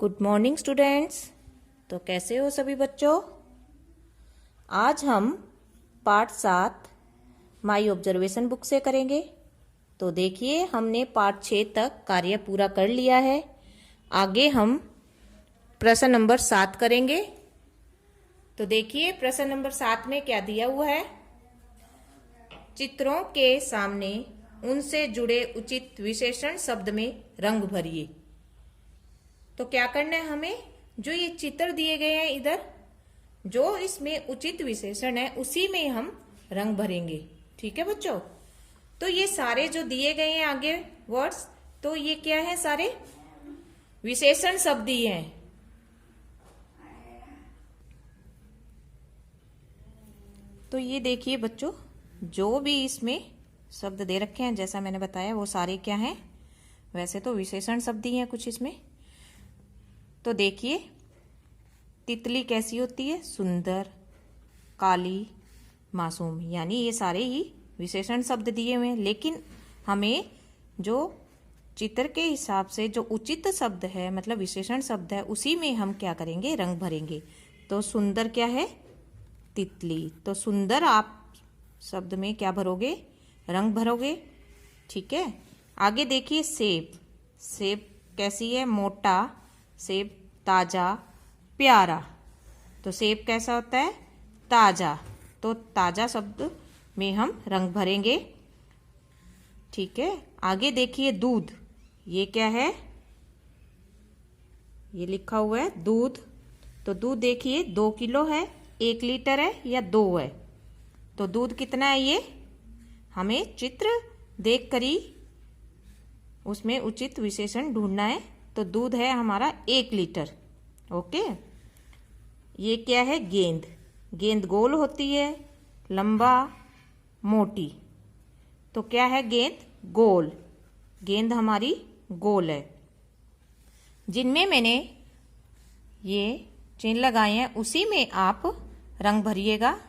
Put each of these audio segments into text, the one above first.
Good morning students. तो कैसे हो सभी बच्चों। आज हम पार्ट 7 माई ऑब्जर्वेशन बुक से करेंगे। तो देखिए हमने पार्ट 6 तक कार्य पूरा कर लिया है। आगे हम प्रश्न नंबर 7 करेंगे। तो देखिए प्रश्न नंबर 7 में क्या दिया हुआ है। चित्रों के सामने उनसे जुड़े उचित विशेषण शब्द में रंग भरिए। तो क्या करना है हमें, जो ये चित्र दिए गए हैं इधर, जो इसमें उचित विशेषण है उसी में हम रंग भरेंगे। ठीक है बच्चों। तो ये सारे जो दिए गए हैं आगे वर्ड्स, तो ये क्या है, सारे विशेषण शब्द दिए हैं। तो ये देखिए बच्चों, जो भी इसमें शब्द दे रखे हैं जैसा मैंने बताया वो सारे क्या हैं, वैसे तो विशेषण शब्द ही हैं कुछ इसमें। तो देखिए तितली कैसी होती है, सुंदर, काली, मासूम, यानी ये सारे ही विशेषण शब्द दिए हुए हैं। लेकिन हमें जो चित्र के हिसाब से जो उचित शब्द है, मतलब विशेषण शब्द है, उसी में हम क्या करेंगे, रंग भरेंगे। तो सुंदर क्या है, तितली। तो सुंदर आप शब्द में क्या भरोगे, रंग भरोगे। ठीक है। आगे देखिए सेब। सेब कैसी है, मोटा, सेब ताजा, प्यारा। तो सेब कैसा होता है, ताजा। तो ताजा शब्द में हम रंग भरेंगे। ठीक है। आगे देखिए दूध। ये क्या है, ये लिखा हुआ है दूध। तो दूध देखिए 2 किलो है, 1 लीटर है या 2 है। तो दूध कितना है, ये हमें चित्र देख कर ही उसमें उचित विशेषण ढूंढना है। तो दूध है हमारा 1 लीटर। ओके। ये क्या है, गेंद। गेंद गोल होती है, लंबा, मोटी। तो क्या है, गेंद गोल। गेंद हमारी गोल है। जिनमें मैंने ये चिन्ह लगाए हैं उसी में आप रंग भरिएगा।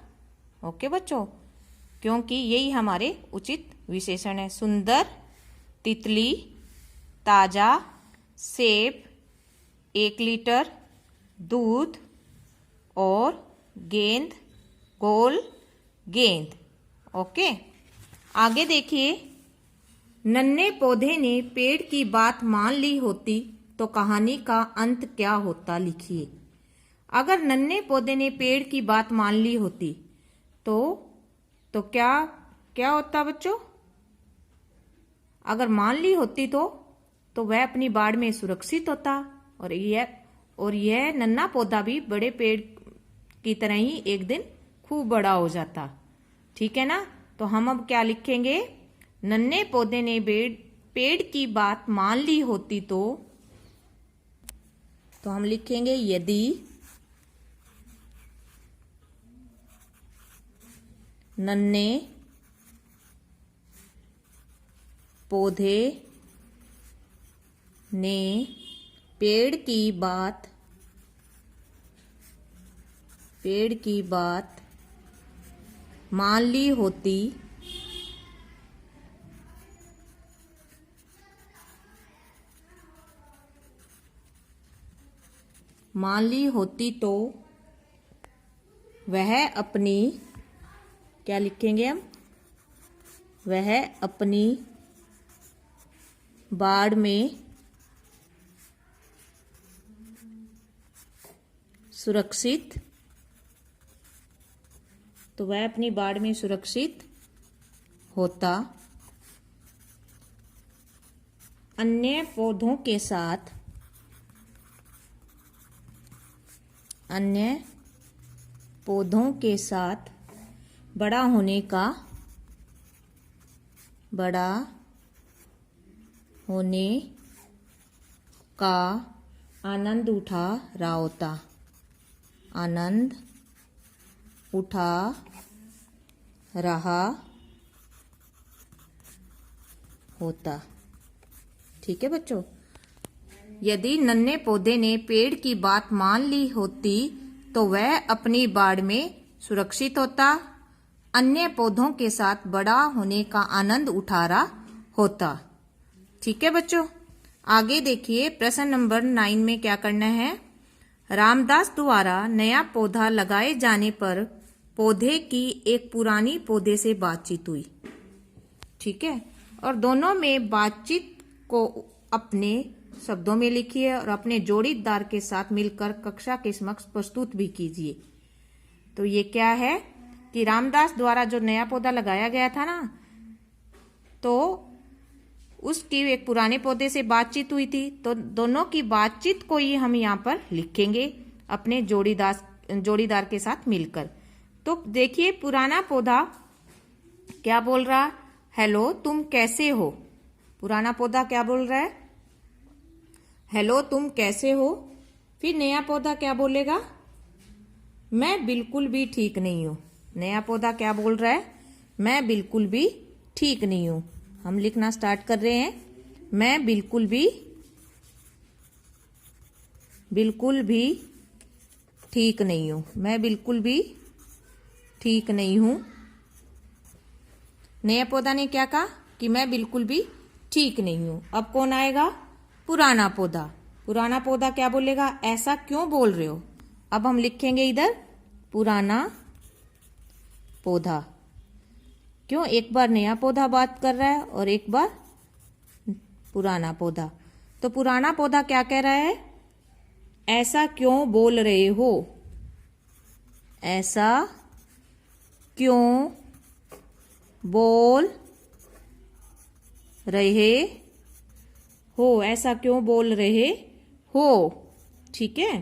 ओके बच्चों, क्योंकि यही हमारे उचित विशेषण है। सुंदर, तितली, ताजा, सेब, 1 लीटर, दूध और गेंद, गोल, गेंद। ओके। आगे देखिए, नन्हे पौधे ने पेड़ की बात मान ली होती तो कहानी का अंत क्या होता, लिखिए। अगर नन्हे पौधे ने पेड़ की बात मान ली होती तो क्या क्या होता बच्चों। अगर मान ली होती तो वह अपनी बाड़ में सुरक्षित होता और यह नन्हा पौधा भी बड़े पेड़ की तरह ही एक दिन खूब बड़ा हो जाता। ठीक है ना। तो हम अब क्या लिखेंगे, नन्हे पौधे ने पेड़ की बात मान ली होती तो हम लिखेंगे यदि नन्हे पौधे ने पेड़ की बात मान ली होती तो वह अपनी, क्या लिखेंगे हम, वह अपनी बाड़ में सुरक्षित, तो वह अपनी बाड़ में सुरक्षित होता। अन्य पौधों के साथ बड़ा होने का आनंद उठा रहा होता। ठीक है बच्चों। यदि नन्हे पौधे ने पेड़ की बात मान ली होती तो वह अपनी बाड़ में सुरक्षित होता, अन्य पौधों के साथ बड़ा होने का आनंद उठा रहा होता। ठीक है बच्चों। आगे देखिए प्रश्न नंबर 9 में क्या करना है। रामदास द्वारा नया पौधा लगाए जाने पर पौधे की एक पुरानी पौधे से बातचीत हुई। ठीक है, और दोनों में बातचीत को अपने शब्दों में लिखिए और अपने जोड़ीदार के साथ मिलकर कक्षा के समक्ष प्रस्तुत भी कीजिए। तो ये क्या है कि रामदास द्वारा जो नया पौधा लगाया गया था ना, तो उसकी एक पुराने पौधे से बातचीत हुई थी, तो दोनों की बातचीत को ही हम यहाँ पर लिखेंगे अपने जोड़ीदार के साथ मिलकर। तो देखिए पुराना पौधा क्या बोल रहा, हेलो तुम कैसे हो। पुराना पौधा क्या बोल रहा है, हेलो तुम कैसे हो। फिर नया पौधा क्या बोलेगा, मैं बिल्कुल भी ठीक नहीं हूं। नया पौधा क्या बोल रहा है, मैं बिल्कुल भी ठीक नहीं हूं। हम लिखना स्टार्ट कर रहे हैं, मैं बिल्कुल भी ठीक नहीं हूं। मैं बिल्कुल भी ठीक नहीं हूं। नया पौधा ने क्या कहा कि मैं बिल्कुल भी ठीक नहीं हूं। अब कौन आएगा, पुराना पौधा। पुराना पौधा क्या बोलेगा, ऐसा क्यों बोल रहे हो। अब हम लिखेंगे इधर पुराना पौधा। क्यों, एक बार नया पौधा बात कर रहा है और एक बार पुराना पौधा। तो पुराना पौधा क्या कह रहा है, ऐसा क्यों बोल रहे हो। ऐसा क्यों बोल रहे हो। ऐसा क्यों बोल रहे हो। ठीक है,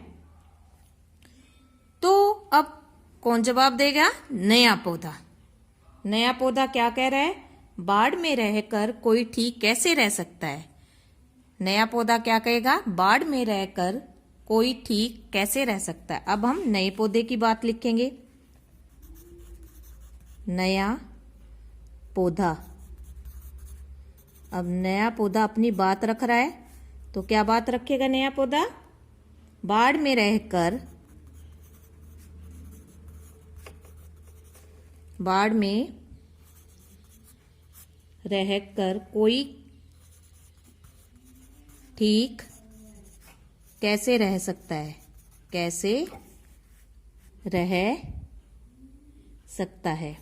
तो अब कौन जवाब देगा, नया पौधा। नया पौधा क्या कह रहा है, बाढ़ में रहकर कोई ठीक कैसे रह सकता है। नया पौधा क्या कहेगा, बाढ़ में रहकर कोई ठीक कैसे रह सकता है। अब हम नए पौधे की बात लिखेंगे, नया पौधा। अब नया पौधा अपनी बात रख रहा है, तो क्या बात रखेगा नया पौधा, बाढ़ में रहकर कोई ठीक कैसे रह सकता है। कैसे रह सकता है।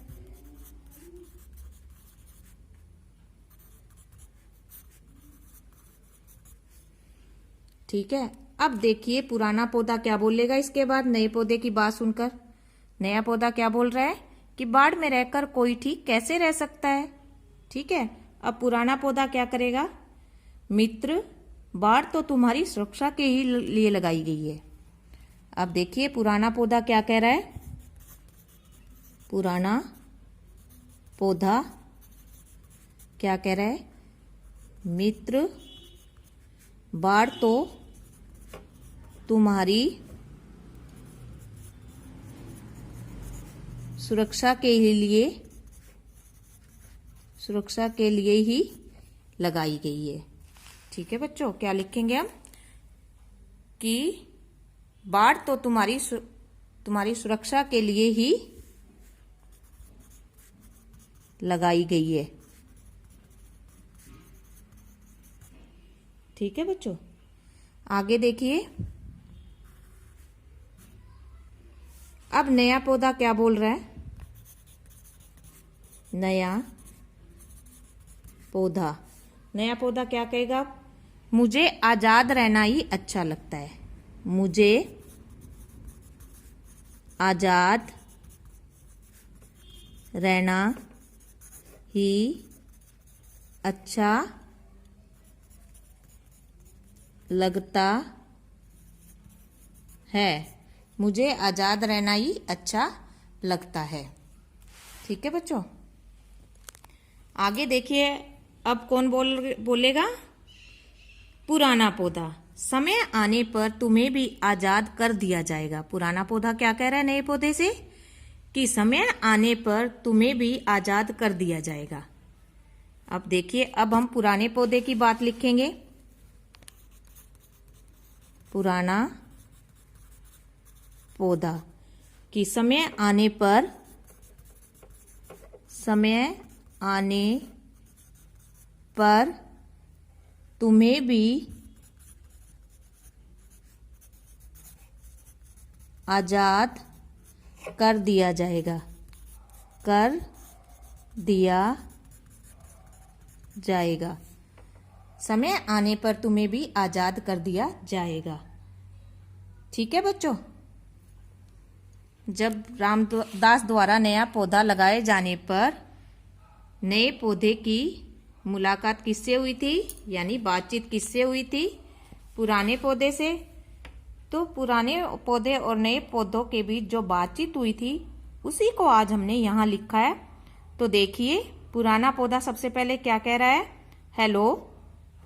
ठीक है, अब देखिए पुराना पौधा क्या बोलेगा इसके बाद नए पौधे की बात सुनकर। नया पौधा क्या बोल रहा है कि बाढ़ में रहकर कोई ठीक कैसे रह सकता है। ठीक है, अब पुराना पौधा क्या करेगा, मित्र बाढ़ तो तुम्हारी सुरक्षा के ही लिए लगाई गई है। अब देखिए पुराना पौधा क्या कह रहा है, पुराना पौधा क्या कह रहा है, मित्र बाढ़ तो तुम्हारी सुरक्षा के लिए ही लगाई गई है। ठीक है बच्चों, क्या लिखेंगे हम कि बाढ़ तो तुम्हारी सुरक्षा के लिए ही लगाई गई है। ठीक है बच्चों, आगे देखिए। अब नया पौधा क्या बोल रहा है, नया पौधा क्या कहेगा, मुझे आजाद रहना ही अच्छा लगता है। मुझे आजाद रहना ही अच्छा लगता है। मुझे आजाद रहना ही अच्छा लगता है। ठीक है बच्चों, आगे देखिए। अब कौन बोलेगा, पुराना पौधा। समय आने पर तुम्हें भी आजाद कर दिया जाएगा। पुराना पौधा क्या कह रहा है नए पौधे से कि समय आने पर तुम्हें भी आजाद कर दिया जाएगा। अब देखिए, अब हम पुराने पौधे की बात लिखेंगे, पुराना पौधा कि समय आने पर तुम्हें भी आजाद कर दिया जाएगा। कर दिया जाएगा। समय आने पर तुम्हें भी आजाद कर दिया जाएगा। ठीक है बच्चों। जब रामदास द्वारा नया पौधा लगाए जाने पर नए पौधे की मुलाकात किससे हुई थी, यानी बातचीत किससे हुई थी? पुराने पौधे से। तो पुराने पौधे और नए पौधों के बीच जो बातचीत हुई थी उसी को आज हमने यहाँ लिखा है। तो देखिए, पुराना पौधा सबसे पहले क्या कह रहा है? हेलो,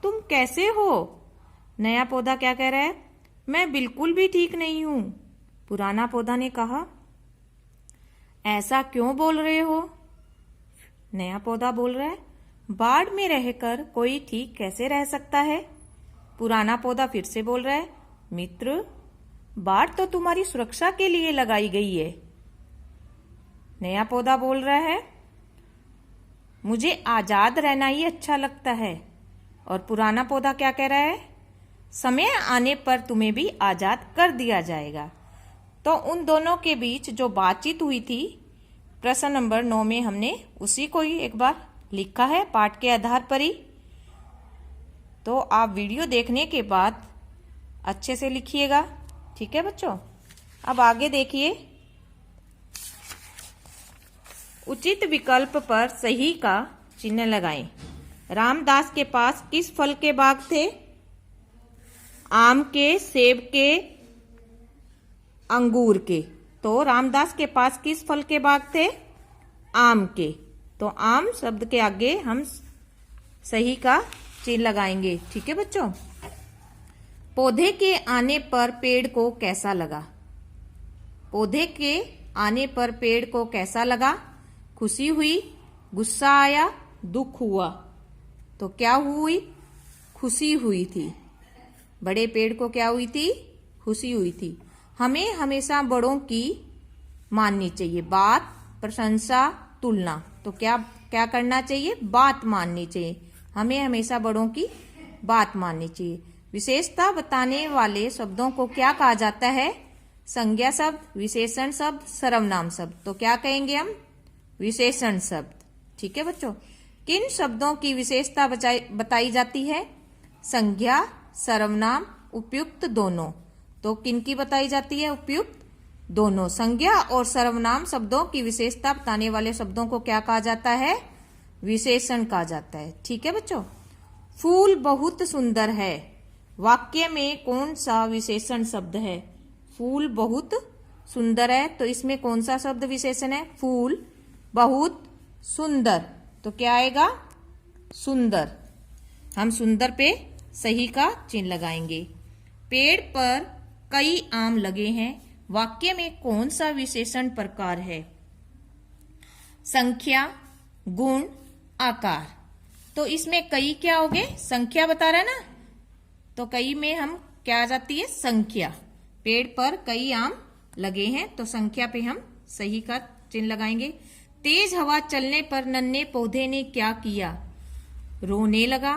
तुम कैसे हो? नया पौधा क्या कह रहा है? मैं बिल्कुल भी ठीक नहीं हूं। पुराना पौधा ने कहा, ऐसा क्यों बोल रहे हो? नया पौधा बोल रहा है, बाढ़ में रहकर कोई ठीक कैसे रह सकता है? पुराना पौधा फिर से बोल रहा है, मित्र, बाढ़ तो तुम्हारी सुरक्षा के लिए लगाई गई है। नया पौधा बोल रहा है, मुझे आजाद रहना ही अच्छा लगता है। और पुराना पौधा क्या कह रहा है? समय आने पर तुम्हें भी आजाद कर दिया जाएगा। तो उन दोनों के बीच जो बातचीत हुई थी प्रश्न नंबर 9 में हमने उसी को ही एक बार लिखा है पाठ के आधार पर ही। तो आप वीडियो देखने के बाद अच्छे से लिखिएगा। ठीक है बच्चों। अब आगे देखिए, उचित विकल्प पर सही का चिन्ह लगाएं। रामदास के पास किस फल के बाग थे? आम के, सेब के, अंगूर के। तो रामदास के पास किस फल के बाग थे? आम के। तो आम शब्द के आगे हम सही का चिन्ह लगाएंगे। ठीक है बच्चों। पौधे के आने पर पेड़ को कैसा लगा? पौधे के आने पर पेड़ को कैसा लगा? खुशी हुई, गुस्सा आया, दुख हुआ? तो क्या हुई? खुशी हुई थी। बड़े पेड़ को क्या हुई थी? खुशी हुई थी। हमें हमेशा बड़ों की माननी चाहिए। बात, प्रशंसा, तुलना। तो क्या क्या करना चाहिए? बात माननी चाहिए। हमें हमेशा बड़ों की बात माननी चाहिए। विशेषता बताने वाले शब्दों को क्या कहा जाता है? संज्ञा शब्द, विशेषण शब्द, सर्वनाम शब्द। तो क्या कहेंगे हम? विशेषण शब्द। ठीक है बच्चों। किन शब्दों की विशेषता बताई जाती है? संज्ञा, सर्वनाम, उपयुक्त, दोनों। तो किन की बताई जाती है? उपयुक्त, दोनों। संज्ञा और सर्वनाम शब्दों की विशेषता बताने वाले शब्दों को क्या कहा जाता है? विशेषण कहा जाता है। ठीक है बच्चों। फूल बहुत सुंदर है। वाक्य में कौन सा विशेषण शब्द है? फूल बहुत सुंदर है। तो इसमें कौन सा शब्द विशेषण है? फूल बहुत सुंदर। तो क्या आएगा? सुंदर। हम सुंदर पे सही का चिन्ह लगाएंगे। पेड़ पर कई आम लगे हैं। वाक्य में कौन सा विशेषण प्रकार है? संख्या, गुण, आकार। तो इसमें कई क्या हो गए? संख्या बता रहा है ना। तो कई में हम क्या आ जाती है? संख्या। पेड़ पर कई आम लगे हैं तो संख्या पे हम सही का चिन्ह लगाएंगे। तेज हवा चलने पर नन्हे पौधे ने क्या किया? रोने लगा,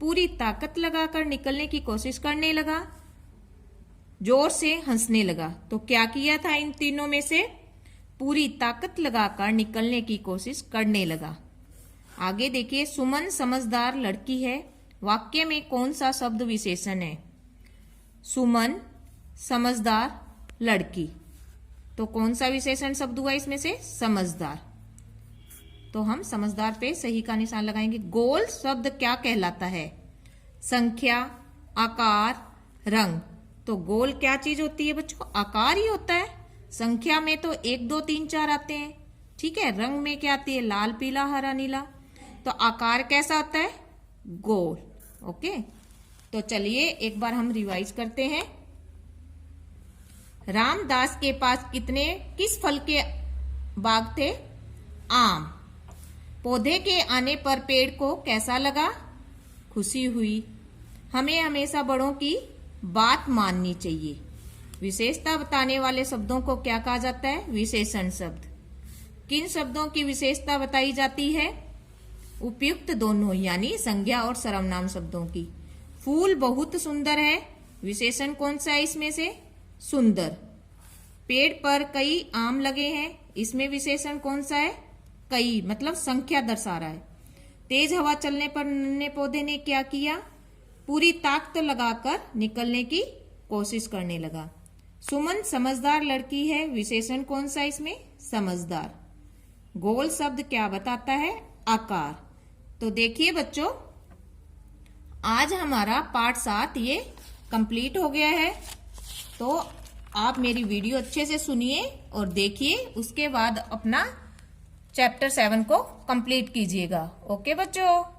पूरी ताकत लगाकर निकलने की कोशिश करने लगा, जोर से हंसने लगा। तो क्या किया था इन तीनों में से? पूरी ताकत लगाकर निकलने की कोशिश करने लगा। आगे देखिए, सुमन समझदार लड़की है। वाक्य में कौन सा शब्द विशेषण है? सुमन समझदार लड़की। तो कौन सा विशेषण शब्द हुआ इसमें से? समझदार। तो हम समझदार पे सही का निशान लगाएंगे। गोल शब्द क्या कहलाता है? संख्या, आकार, रंग। तो गोल क्या चीज होती है बच्चों? आकार ही होता है। संख्या में तो 1 2 3 4 आते हैं। ठीक है। रंग में क्या आती है? लाल, पीला, हरा, नीला। तो आकार कैसा होता है? गोल। ओके। तो चलिए एक बार हम रिवाइज करते हैं। रामदास के पास किस फल के बाग थे? आम। पौधे के आने पर पेड़ को कैसा लगा? खुशी हुई। हमें हमेशा बड़ों की बात माननी चाहिए। विशेषता बताने वाले शब्दों को क्या कहा जाता है? विशेषण शब्द। किन शब्दों की विशेषता बताई जाती है? उपयुक्त दोनों यानी संज्ञा और सर्वनाम शब्दों की। फूल बहुत सुंदर है, विशेषण कौन सा है इसमें से? सुंदर। पेड़ पर कई आम लगे हैं, इसमें विशेषण कौन सा है? कई, मतलब संख्या दर्शा रहा है। तेज हवा चलने पर नन्हे पौधे ने क्या किया? पूरी ताकत लगाकर निकलने की कोशिश करने लगा। सुमन समझदार लड़की है, विशेषण कौन सा इसमें? समझदार। गोल शब्द क्या बताता है? आकार। तो देखिए बच्चों, आज हमारा पाठ 7 ये कंप्लीट हो गया है। तो आप मेरी वीडियो अच्छे से सुनिए और देखिए, उसके बाद अपना चैप्टर 7 को कंप्लीट कीजिएगा। ओके बच्चों।